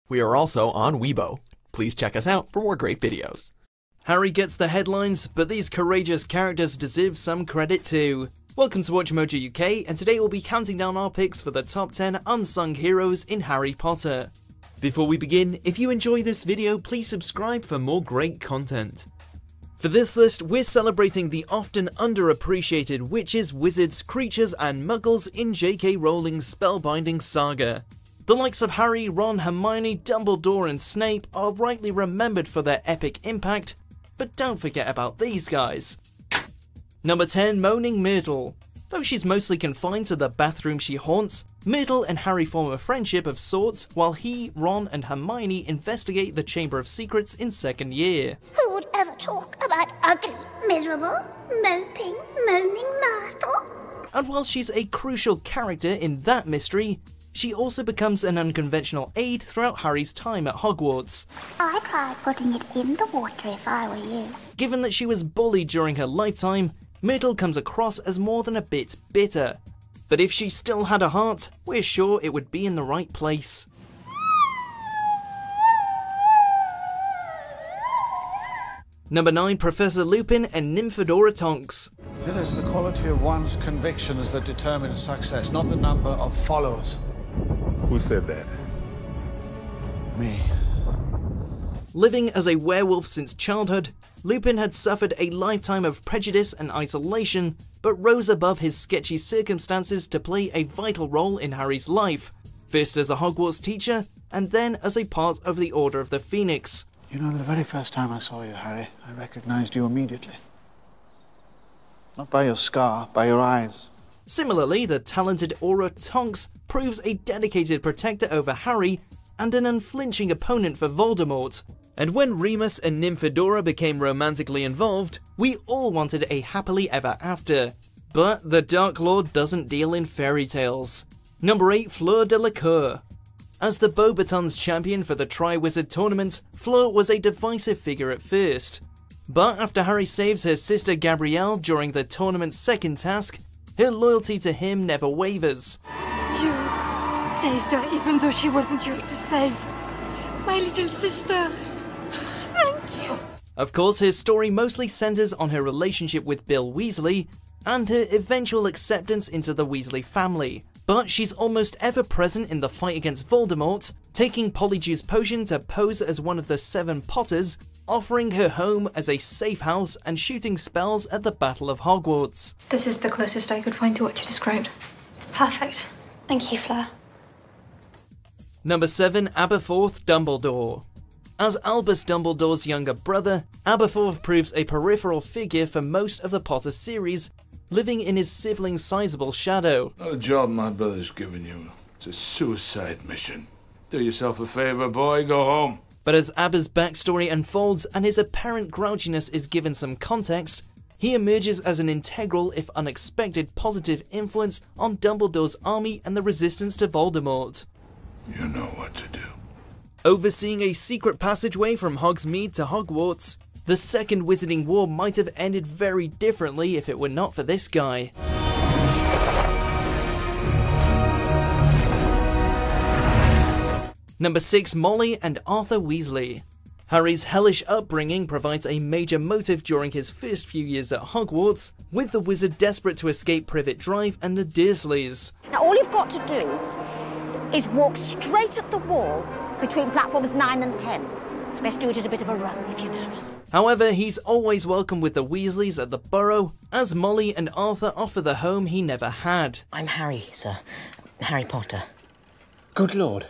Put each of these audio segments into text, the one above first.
We are also on Weibo. Please check us out for more great videos. Harry gets the headlines, but these courageous characters deserve some credit too. Welcome to WatchMojo UK, and today we'll be counting down our picks for the top 10 unsung heroes in Harry Potter. Before we begin, if you enjoy this video, please subscribe for more great content. For this list, we're celebrating the often underappreciated witches, wizards, creatures, and muggles in J.K. Rowling's spellbinding saga. The likes of Harry, Ron, Hermione, Dumbledore, and Snape are rightly remembered for their epic impact, but don't forget about these guys. Number 10, Moaning Middle. Though she's mostly confined to the bathroom she haunts, Myrtle and Harry form a friendship of sorts while he, Ron, and Hermione investigate the Chamber of Secrets in second year. Who would ever talk about ugly, miserable, moping, moaning Myrtle? And while she's a crucial character in that mystery, she also becomes an unconventional aide throughout Harry's time at Hogwarts. I'd try putting it in the water if I were you. Given that she was bullied during her lifetime, Myrtle comes across as more than a bit bitter. But if she still had a heart, we're sure it would be in the right place. Number 9, Professor Lupin and Nymphadora Tonks. It is the quality of one's convictions that determines success, not the number of followers. Who said that? Me. Living as a werewolf since childhood, Lupin had suffered a lifetime of prejudice and isolation, but rose above his sketchy circumstances to play a vital role in Harry's life, first as a Hogwarts teacher, and then as a part of the Order of the Phoenix. You know, the very first time I saw you, Harry, I recognized you immediately. Not by your scar, by your eyes. Similarly, the talented Auror Tonks proves a dedicated protector over Harry and an unflinching opponent for Voldemort. And when Remus and Nymphadora became romantically involved, we all wanted a happily ever after. But the Dark Lord doesn't deal in fairy tales. Number 8, Fleur Delacour. As the Beauxbatons champion for the Triwizard Tournament, Fleur was a divisive figure at first. But after Harry saves her sister Gabrielle during the tournament's second task, her loyalty to him never wavers. You saved her even though she wasn't yours to save. My little sister. Thank you. Of course, her story mostly centers on her relationship with Bill Weasley and her eventual acceptance into the Weasley family. But she's almost ever present in the fight against Voldemort, taking Polyjuice Potion to pose as one of the 7 Potters, offering her home as a safe house and shooting spells at the Battle of Hogwarts. This is the closest I could find to what you described. It's perfect. Thank you, Fleur. Number 7, Aberforth Dumbledore. As Albus Dumbledore's younger brother, Aberforth proves a peripheral figure for most of the Potter series, living in his sibling's sizable shadow. Not a job my brother's given you. It's a suicide mission. Do yourself a favor, boy, go home. But as Aber's backstory unfolds and his apparent grouchiness is given some context, he emerges as an integral, if unexpected, positive influence on Dumbledore's army and the resistance to Voldemort. You know what to do. Overseeing a secret passageway from Hogsmeade to Hogwarts, the Second Wizarding War might have ended very differently if it were not for this guy. Number 6, Molly and Arthur Weasley. Harry's hellish upbringing provides a major motive during his first few years at Hogwarts, with the wizard desperate to escape Privet Drive and the Dursleys. Now all you've got to do is walk straight at the wall between platforms 9 and 10. Best do it at a bit of a run if you're nervous. However, he's always welcome with the Weasleys at the Burrow, as Molly and Arthur offer the home he never had. I'm Harry, sir. Harry Potter. Good Lord.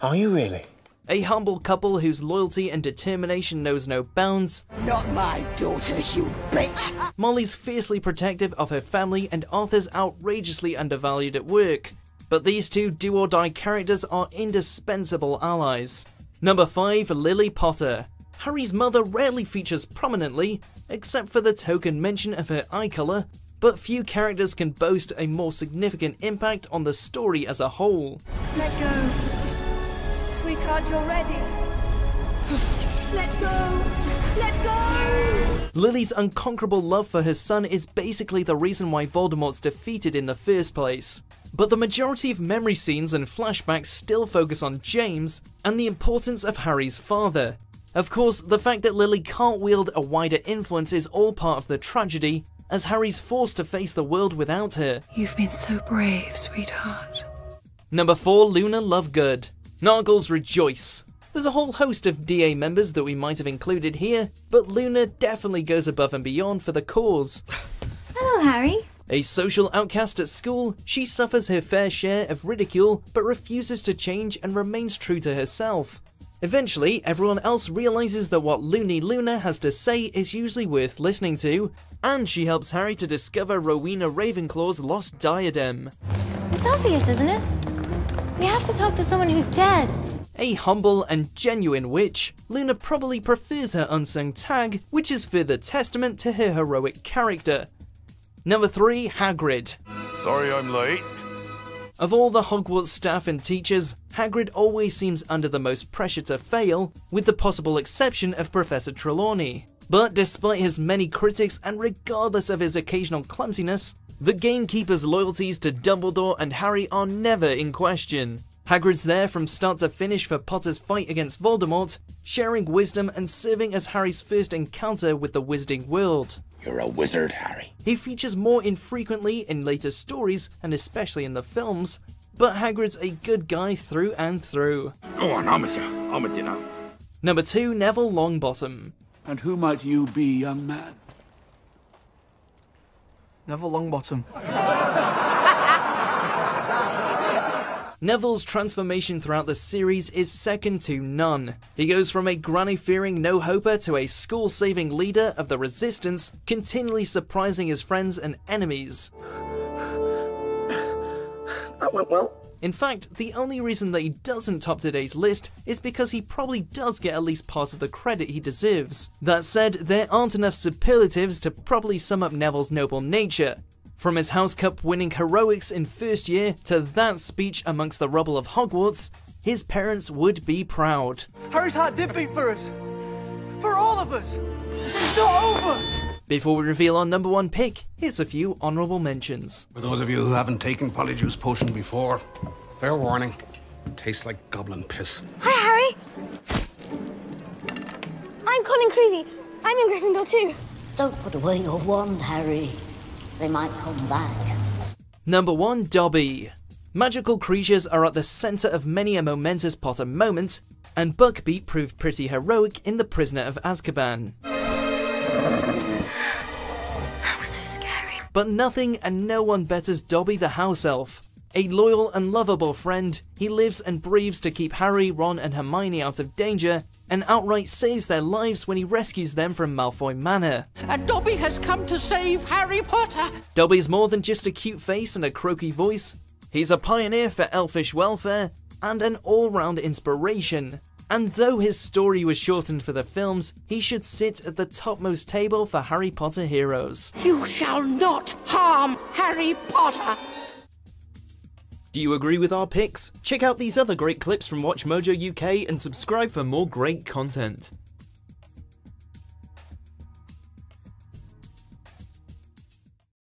Are you really? A humble couple whose loyalty and determination knows no bounds. Not my daughter, you bitch! Molly's fiercely protective of her family and Arthur's outrageously undervalued at work. But these two do-or-die characters are indispensable allies. Number 5, Lily Potter. Harry's mother rarely features prominently, except for the token mention of her eye colour, but few characters can boast a more significant impact on the story as a whole. Let go. Sweetheart, you're ready. Let go. Let go. Lily's unconquerable love for her son is basically the reason why Voldemort's defeated in the first place. but the majority of memory scenes and flashbacks still focus on James and the importance of Harry's father. Of course, the fact that Lily can't wield a wider influence is all part of the tragedy, as Harry's forced to face the world without her. You've been so brave, sweetheart. Number 4, Luna Lovegood. Nargles rejoice. There's a whole host of DA members that we might have included here, but Luna definitely goes above and beyond for the cause. Hello, Harry. A social outcast at school, she suffers her fair share of ridicule, but refuses to change and remains true to herself. Eventually, everyone else realizes that what Loony Luna has to say is usually worth listening to, and she helps Harry to discover Rowena Ravenclaw's lost diadem. It's obvious, isn't it? We have to talk to someone who's dead. A humble and genuine witch, Luna probably prefers her unsung tag, which is further testament to her heroic character. Number 3, Hagrid. Sorry I'm late. Of all the Hogwarts staff and teachers, Hagrid always seems under the most pressure to fail, with the possible exception of Professor Trelawney. But despite his many critics and regardless of his occasional clumsiness, the gamekeeper's loyalties to Dumbledore and Harry are never in question. Hagrid's there from start to finish for Potter's fight against Voldemort, sharing wisdom and serving as Harry's first encounter with the wizarding world. You're a wizard, Harry. He features more infrequently in later stories, and especially in the films, but Hagrid's a good guy through and through. Go on, I'm with you. I'm with you now. Number 2, Neville Longbottom. And who might you be, young man? Neville Longbottom. Neville's transformation throughout the series is second to none. He goes from a granny-fearing no-hoper to a school-saving leader of the Resistance, continually surprising his friends and enemies. That went well. In fact, the only reason that he doesn't top today's list is because he probably does get at least part of the credit he deserves. That said, there aren't enough superlatives to properly sum up Neville's noble nature. From his House Cup winning heroics in first year to that speech amongst the rubble of Hogwarts, his parents would be proud. Harry's heart did beat for us. For all of us. It's not over. Before we reveal our number 1 pick, here's a few honourable mentions. For those of you who haven't taken Polyjuice Potion before, fair warning, it tastes like goblin piss. Hi, Harry. I'm Colin Creevy. I'm in Gryffindor too. Don't put away your wand, Harry. They might come back. Number 1, Dobby. Magical creatures are at the centre of many a momentous Potter moment, and Buckbeak proved pretty heroic in The Prisoner of Azkaban. That was so scary. But nothing and no one betters Dobby the House Elf. A loyal and lovable friend, he lives and breathes to keep Harry, Ron and Hermione out of danger, and outright saves their lives when he rescues them from Malfoy Manor. And Dobby has come to save Harry Potter! Dobby's more than just a cute face and a croaky voice. He's a pioneer for elfish welfare, and an all-round inspiration. And though his story was shortened for the films, he should sit at the topmost table for Harry Potter heroes. You shall not harm Harry Potter! Do you agree with our picks? Check out these other great clips from WatchMojo UK and subscribe for more great content.